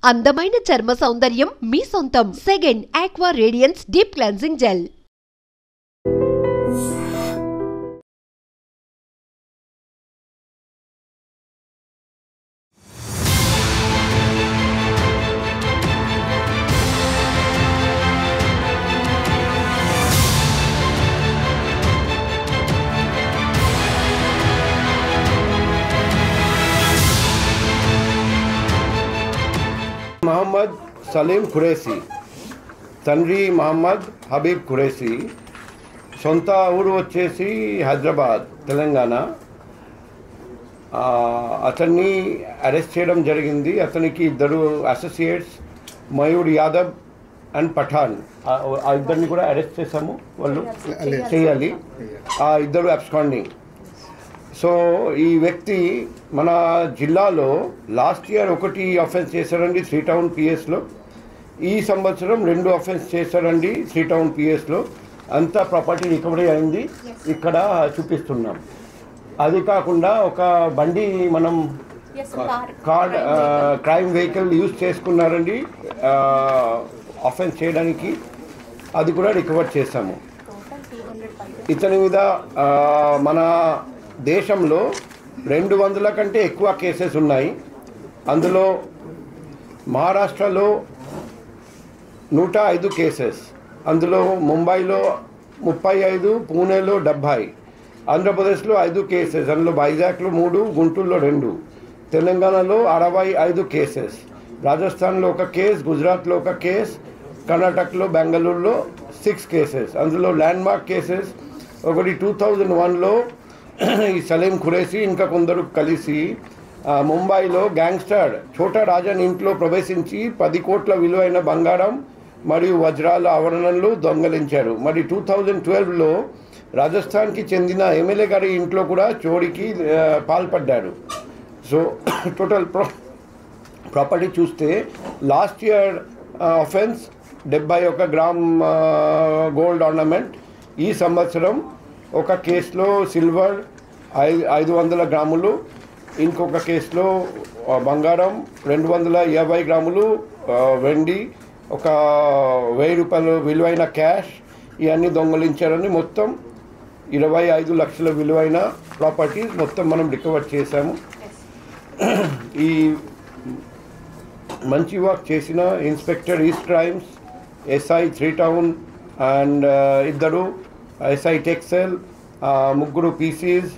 అందమైన చర్మ సౌందర్యం మీ సొంతం. Second aqua radiance deep cleansing gel. Mohammed Salim Qureshi, తండ్రి మొహమ్మద్ హబీబ్ ఖురేషీ, సొంత ఊరు వచ్చేసి హైదరాబాద్, తెలంగాణ. అతన్ని అరెస్ట్ చేయడం జరిగింది. అతనికి ఇద్దరు అసోసియేట్స్, మయూర్ యాదవ్ అండ్ పఠాన్, ఆ ఇద్దరిని కూడా అరెస్ట్ చేశాము. వాళ్ళు చేయాలి. ఆ ఇద్దరు అబ్స్కాండింగ్. సో ఈ వ్యక్తి మన జిల్లాలో లాస్ట్ ఇయర్ ఒకటి అఫెన్స్ చేశారండి త్రీ టౌన్ పిఎస్లో. ఈ సంవత్సరం 2 అఫెన్స్ చేశారండి త్రీ టౌన్ పిఎస్లో. అంతా ప్రాపర్టీ రికవరీ అయింది, ఇక్కడ చూపిస్తున్నాం. అది కాకుండా ఒక బండి మనం క్రైమ్ వెహికల్ యూజ్ చేసుకున్నారండి అఫెన్స్ చేయడానికి, అది కూడా రికవర్ చేశాము. ఇతని మీద మన దేశంలో 200 కంటే ఎక్కువ కేసెస్ ఉన్నాయి. అందులో మహారాష్ట్రలో 105 కేసెస్, అందులో ముంబైలో 35, పూణేలో 70, ఆంధ్రప్రదేశ్లో 5 కేసెస్, అందులో వైజాగ్లో 3, గుంటూరులో 2, తెలంగాణలో 65 కేసెస్, రాజస్థాన్లో 1 కేసు, గుజరాత్లో 1 కేసు, కర్ణాటకలో బెంగళూరులో 6 కేసెస్. అందులో ల్యాండ్మార్క్ కేసెస్ ఒకటి 2001లో ఈ సలీం ఖురేషీ ఇంకా కొందరు కలిసి ముంబైలో గ్యాంగ్స్టర్ ఛోటా రాజన్ ఇంట్లో ప్రవేశించి 10 కోట్ల విలువైన బంగారం మరియు వజ్రాల ఆభరణాలు దొంగలించారు. మరి 2012లో రాజస్థాన్కి చెందిన ఎమ్మెల్యే గారి ఇంట్లో కూడా చోరీకి పాల్పడ్డారు. సో టోటల్ ప్రాపర్టీ చూస్తే last year offence 71 gram gold ornament. ఈ సంవత్సరం ఒక కేసులో సిల్వర్ 500 గ్రాములు, ఇంకొక కేసులో బంగారం 250 గ్రాములు, వెండి, ఒక 1000 రూపాయలు విలువైన క్యాష్, ఇవన్నీ దొంగలించారని మొత్తం 25 లక్షల విలువైన ప్రాపర్టీస్ మొత్తం మనం రికవర్ చేశాము. ఈ మంచి వర్క్ చేసిన inspector east crimes, SI three town and ఇద్దరు SI tech cell, 3 PCs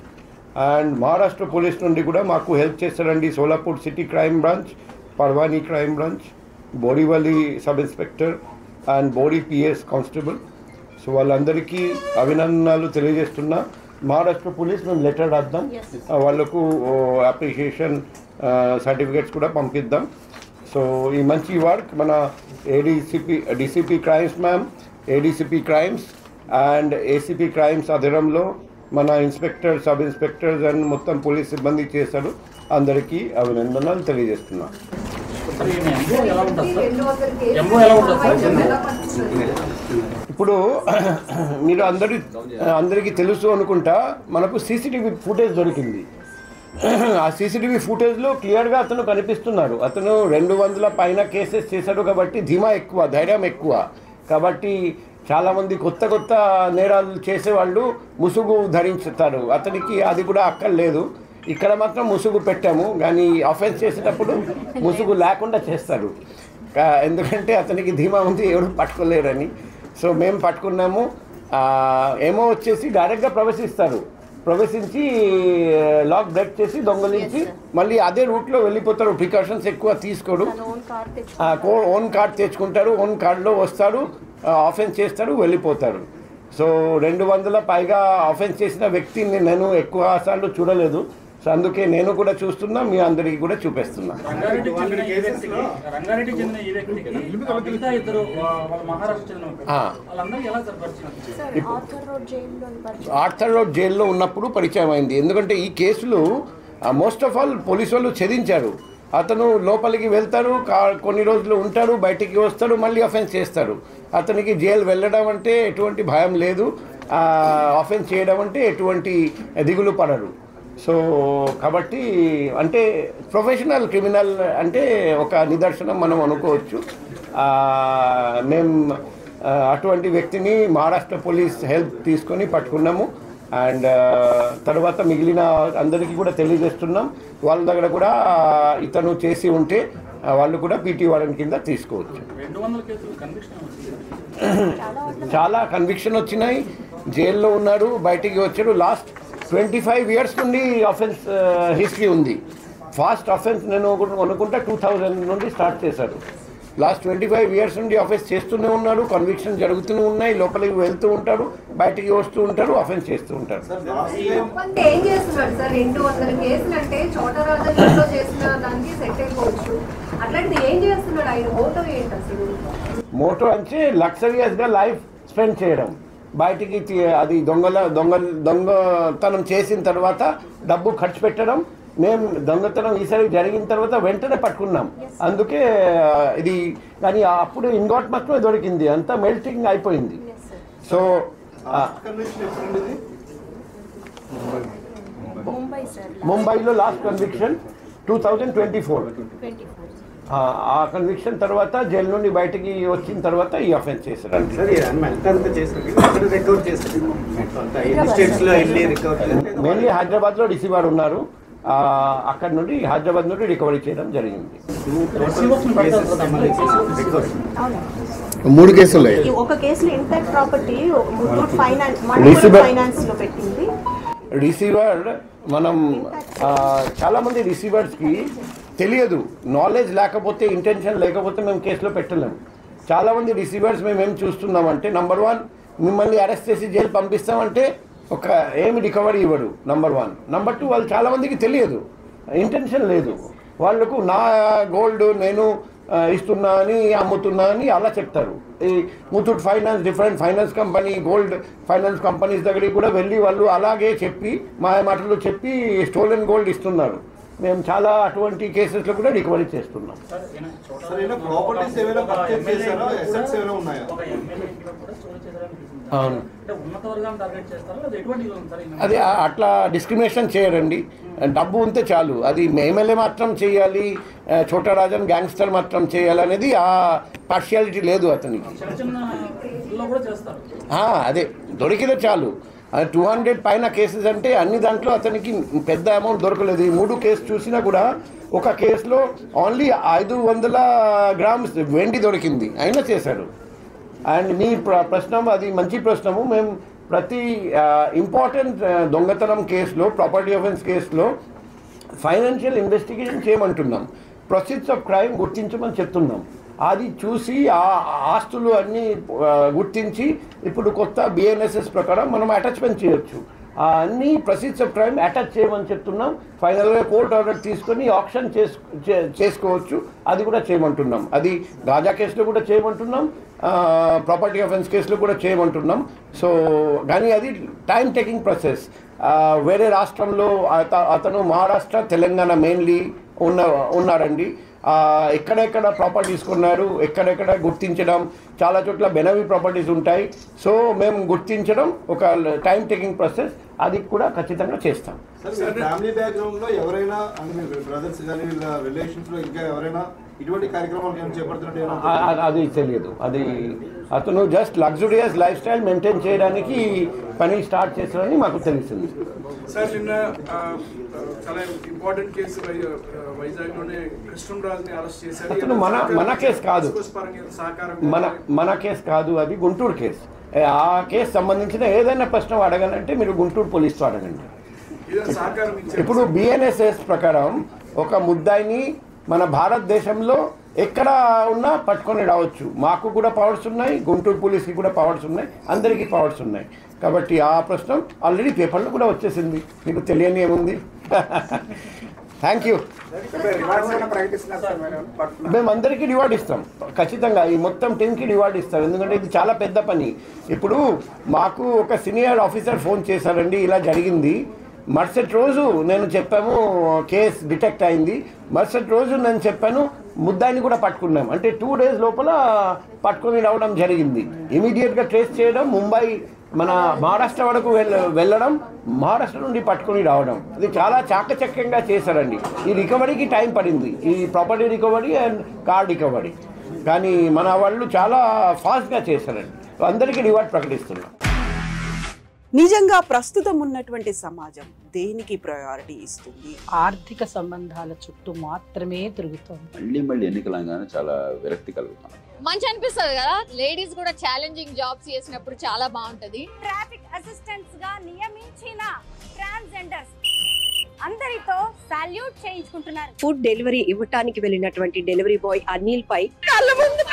and Maharashtra police నుండి కూడా మాకు హెల్ప్ చేస్తారండి. Solapur city crime branch, Parbhani crime branch, బోడివల్లి సబ్ ఇన్స్పెక్టర్ అండ్ బోడి పిఎస్ కానిస్టేబుల్. సో వాళ్ళందరికీ అభినందనలు తెలియజేస్తున్నా. మహారాష్ట్ర పోలీస్ మేము లెటర్ రాద్దాం, వాళ్ళకు అప్రిషియేషన్ సర్టిఫికేట్స్ కూడా పంపిద్దాం. సో ఈ మంచి వర్క్ మన DCP crimes ma'am, ADCP crimes and ACP crimes ఆధ్వర్యంలో మన ఇన్స్పెక్టర్, సబ్ ఇన్స్పెక్టర్స్ అండ్ మొత్తం పోలీస్ సిబ్బంది చేశారు. అందరికీ అభినందనలు తెలియజేస్తున్నా. ఇప్పుడు మీరు అందరికీ తెలుసు అనుకుంటా, మనకు సీసీటీవీ ఫుటేజ్ దొరికింది. ఆ సీసీటీవీ ఫుటేజ్లో క్లియర్గా అతను కనిపిస్తున్నారు. అతను 200 పైన కేసెస్ చేశాడు కాబట్టి ధీమా ఎక్కువ, ధైర్యం ఎక్కువ. కాబట్టి చాలామంది కొత్త నేరాలు చేసేవాళ్ళు ముసుగు ధరించుతారు. అతనికి అది కూడా అక్కర్లేదు. ఇక్కడ మాత్రం ముసుగు పెట్టాము, కానీ అఫెన్స్ చేసేటప్పుడు ముసుగు లేకుండా చేస్తారు. ఎందుకంటే అతనికి ధీమా ఉంది, ఎవరు పట్టుకోలేరని. సో మేము పట్టుకున్నాము. ఏమో వచ్చేసి డైరెక్ట్గా ప్రవేశించి లాక్ బ్రేక్ చేసి దొంగలించి మళ్ళీ అదే రూట్లో వెళ్ళిపోతారు. ప్రికాషన్స్ ఎక్కువ తీసుకోడు. ఓన్ కార్డ్ తెచ్చుకుంటారు, ఓన్ కార్డులో వస్తారు, ఆఫెన్స్ చేస్తారు, వెళ్ళిపోతారు. సో 200 పైగా ఆఫెన్స్ చేసిన వ్యక్తిని నేను ఎక్కువ సార్లు చూడలేదు. సో అందుకే నేను కూడా చూస్తున్నా, మీ అందరికీ కూడా చూపిస్తున్నా. ఆర్థర్ రోడ్ జైల్లో ఉన్నప్పుడు పరిచయం అయింది. ఎందుకంటే ఈ కేసులు మోస్ట్ ఆఫ్ ఆల్ పోలీసు వాళ్ళు ఛేదించారు. అతను లోపలికి వెళ్తారు, కొన్ని రోజులు ఉంటారు, బయటికి వస్తాడు, మళ్ళీ అఫెన్స్ చేస్తారు. అతనికి జైలు వెళ్ళడం అంటే ఎటువంటి భయం లేదు, అఫెన్స్ చేయడం అంటే ఎటువంటి దిగులు పడరు. సో కాబట్టి అంటే ప్రొఫెషనల్ క్రిమినల్ అంటే ఒక నిదర్శనం మనం అనుకోవచ్చు. మేము అటువంటి వ్యక్తిని మహారాష్ట్ర పోలీస్ హెల్ప్ తీసుకొని పట్టుకున్నాము. అండ్ తర్వాత మిగిలిన అందరికీ కూడా తెలియజేస్తున్నాం. వాళ్ళ దగ్గర కూడా ఇతను చేసి ఉంటే వాళ్ళు కూడా పీటీ వారెంట్ కింద తీసుకోవచ్చు. చాలా కన్విక్షన్ వచ్చినాయి. జైల్లో ఉన్నారు, బయటికి వచ్చారు. లాస్ట్ 25 years నుండి అఫెన్స్ హిస్టరీ ఉంది. ఫాస్ట్ అఫెన్స్ నేను అనుకుంటా 2000 నుండి స్టార్ట్ చేశారు. లాస్ట్ 25 years నుండి అఫెన్స్ చేస్తూనే ఉన్నారు. కన్విక్షన్ జరుగుతూనే ఉన్నాయి. లోపలికి వెళ్తూ ఉంటారు, బయటికి వస్తూ ఉంటారు, అఫెన్స్ చేస్తూ ఉంటారు. ఏం చేస్తున్నాడు సార్? 200 కేసులు అంటే చోటరాజంలో చేసిన దానికి సెట్ అయిపోవచ్చు. అట్లాంటిది ఏం చేస్తున్నాడు? ఆయన మోటో ఏంటి అసలు? మోటో అంటే లగ్జరియస్గా లైఫ్ స్పెండ్ చేయడం. బయటికి అది దొంగతనం చేసిన తర్వాత డబ్బు ఖర్చు పెట్టడం. మేము దొంగతనం ఈసారి జరిగిన తర్వాత వెంటనే పట్టుకున్నాం. అందుకే ఇది కానీ అప్పుడు ఇంగోట్ మాత్రమే దొరికింది, అంతా మెల్టింగ్ అయిపోయింది. సో ముంబైలో లాస్ట్ కన్విక్షన్ 2024. ఆ కన్విక్షన్ తర్వాత జైలు నుండి బయటికి వచ్చిన తర్వాత ఈ అఫెన్స్ చేశారు. మెయిన్లీ హైదరాబాద్లో రిసీవర్ ఉన్నారు. అక్కడ నుండి హైదరాబాద్ నుండి రికవరీ చేయడం జరిగింది. 3 కేసులు. ఒక కేసులో ఇంపాక్ట్ ప్రాపర్టీ ఫైనాన్స్ లో పెట్టింది. రిసీవర్ మనం చాలామంది రిసీవర్స్కి తెలియదు, నాలెడ్జ్ లేకపోతే, ఇంటెన్షన్ లేకపోతే మేము కేసులో పెట్టలేము. చాలామంది రిసీవర్స్ మేము ఏం చూస్తున్నామంటే, నెంబర్ 1 మిమ్మల్ని అరెస్ట్ చేసి జైలు పంపిస్తామంటే ఒక ఏమి రికవరీ ఇవ్వడు, నెంబర్ 1. నెంబర్ 2 వాళ్ళు చాలామందికి తెలియదు, ఇంటెన్షన్ లేదు. వాళ్ళకు నా గోల్డ్ నేను ఇస్తున్నా అని అమ్ముతున్నా అని అలా చెప్తారు. ఈ Muthoot finance, different finance company, gold finance companies దగ్గరికి కూడా వెళ్ళి వాళ్ళు అలాగే చెప్పి మాటలు చెప్పి స్టోలెన్ గోల్డ్ ఇస్తున్నారు. మేము చాలా అటువంటి కేసెస్లో కూడా రికవరీ చేస్తున్నాం. అవును, అది అట్లా డిస్క్రిమినేషన్ చేయరండి. డబ్బు ఉంటే చాలు, అది ఎమ్మెల్యే మాత్రం చేయాలి, చోటా రాజన్ గ్యాంగ్స్టర్ మాత్రం చేయాలి అనేది ఆ పార్షియాలిటీ లేదు అతనికి. అదే దొరికితే చాలు. 200 పైన కేసెస్ అంటే అన్ని దాంట్లో అతనికి పెద్ద అమౌంట్ దొరకలేదు. ఈ 3 కేసు చూసినా కూడా ఒక కేసులో ఓన్లీ 500 grams వెండి దొరికింది, అయినా చేశాడు. అండ్ మీ ప్రశ్న అది మంచి ప్రశ్నము. మేము ప్రతి ఇంపార్టెంట్ దొంగతనం కేసులో, ప్రాపర్టీ అఫెన్స్ కేసులో ఫైనాన్షియల్ ఇన్వెస్టిగేషన్ చేయమంటున్నాం, ప్రొసీడ్స్ ఆఫ్ క్రైమ్ గుర్తించమని చెప్తున్నాం. అది చూసి ఆ ఆస్తులు అన్నీ గుర్తించి ఇప్పుడు కొత్త BNSS ప్రకారం మనం అటాచ్మెంట్ చేయొచ్చు. అన్ని ప్రొసీడ్స్ ఆఫ్ క్రైమ్ అటాచ్ చేయమని చెప్తున్నాం. ఫైనల్గా కోర్ట్ ఆర్డర్ తీసుకొని ఆప్షన్ చేసుకోవచ్చు, అది కూడా చేయమంటున్నాం. అది గాజా కేసులో కూడా చేయమంటున్నాం, ప్రాపర్టీ అఫెన్స్ కేసులో కూడా చేయమంటున్నాం. సో కానీ అది టైం టేకింగ్ ప్రాసెస్. వేరే రాష్ట్రంలో అతను మహారాష్ట్ర, తెలంగాణ మెయిన్లీ ఉన్నారండి. ఎక్కడెక్కడ ప్రాపర్టీస్ కొన్నారు, ఎక్కడెక్కడ గుర్తించడం, చాలా చోట్ల బెనవి ప్రాపర్టీస్ ఉంటాయి. సో మేము గుర్తించడం ఒక టైం టేకింగ్ ప్రాసెస్, అది కూడా ఖచ్చితంగా చేస్తాం. ఫ్యామిలీ బ్యాక్గ్రౌండ్లో ఎవరైనా బ్రదర్స్ కానీ వీళ్ళ రిలేషన్స్లో ఇంకా ఎవరైనా ఇటువంటి కార్యక్రమాలు చేపడుతున్నట్టు అది తెలియదు. అది అతను just luxurious life style maintain చేయడానికి పని స్టార్ట్ చేశారని మాకు తెలిసింది. సార్ నిన్న చాలా ఇంపార్టెంట్ కేసు వైజాగ్లోనే కృష్ణరాజుని అరెస్ట్ చేశారు. అతను మన కేసు కాదు, మన కేసు కాదు, అది గుంటూరు కేసు. ఆ కేసు సంబంధించిన ఏదైనా ప్రశ్న అడగాలంటే మీరు గుంటూరు పోలీసుతో అడగండి. ఇప్పుడు BNSS ప్రకారం ఒక ముద్దాయిని మన భారతదేశంలో ఎక్కడ ఉన్నా పట్టుకొని రావచ్చు. మాకు కూడా పవర్స్ ఉన్నాయి, గుంటూరు పోలీస్కి కూడా పవర్స్ ఉన్నాయి, అందరికీ పవర్స్ ఉన్నాయి. కాబట్టి ఆ ప్రశ్న ఆల్రెడీ పేపర్లో కూడా వచ్చేసింది, మీకు తెలియని ఏముంది. Thank you. మేము అందరికీ రివార్డ్ ఇస్తాం ఖచ్చితంగా, ఈ మొత్తం టీంకి రివార్డ్ ఇస్తాం, ఎందుకంటే ఇది చాలా పెద్ద పని. ఇప్పుడు మాకు ఒక సీనియర్ ఆఫీసర్ ఫోన్ చేశారండి, ఇలా జరిగింది. మరుసటి రోజు నేను చెప్పాము కేసు డిటెక్ట్ అయింది, మరుసటి రోజు నేను చెప్పాను ముద్దాయిని కూడా పట్టుకున్నాం. అంటే 2 days లోపల పట్టుకొని రావడం జరిగింది. ఇమీడియట్గా ట్రేస్ చేయడం, ముంబై మన మహారాష్ట్ర వరకు వెళ్ళడం, మహారాష్ట్ర నుండి పట్టుకొని రావడం, అది చాలా చాకచక్యంగా చేశారండి. ఈ రికవరీకి టైం పడింది, ఈ property recovery and car recovery, కానీ మన వాళ్ళు చాలా ఫాస్ట్గా చేశారండి. అందరికీ రివార్డ్ ప్రకటిస్తున్నాం. నిజంగా ప్రస్తుతం ఉన్నటువంటి సమాజం దేనికి ప్రయారిటీ ఇస్తుంది? ఆర్థిక సంబంధాల చుట్టూ మాత్రమే తిరుగుతోంది. మళ్ళీ ఎన్నికలంగానే చాలా విరక్తి కలుగుతాం. మంచి అనిపిస్తుంది కదా, లేడీస్ కూడా ఛాలెంజింగ్ జాబ్స్ చేసినప్పుడు చాలా బాగుంటది. ట్రాఫిక్ అసిస్టెంట్స్ గా నియమించిన ట్రాన్స్జెండర్స్ అందరితో సాల్యూట్ చేయించుకుంటున్నారు. ఫుడ్ డెలివరీ ఇవ్వటానికి వెళ్ళినటువంటి డెలివరీ బాయ్ అనిల్ పై కళ్ళ ముందు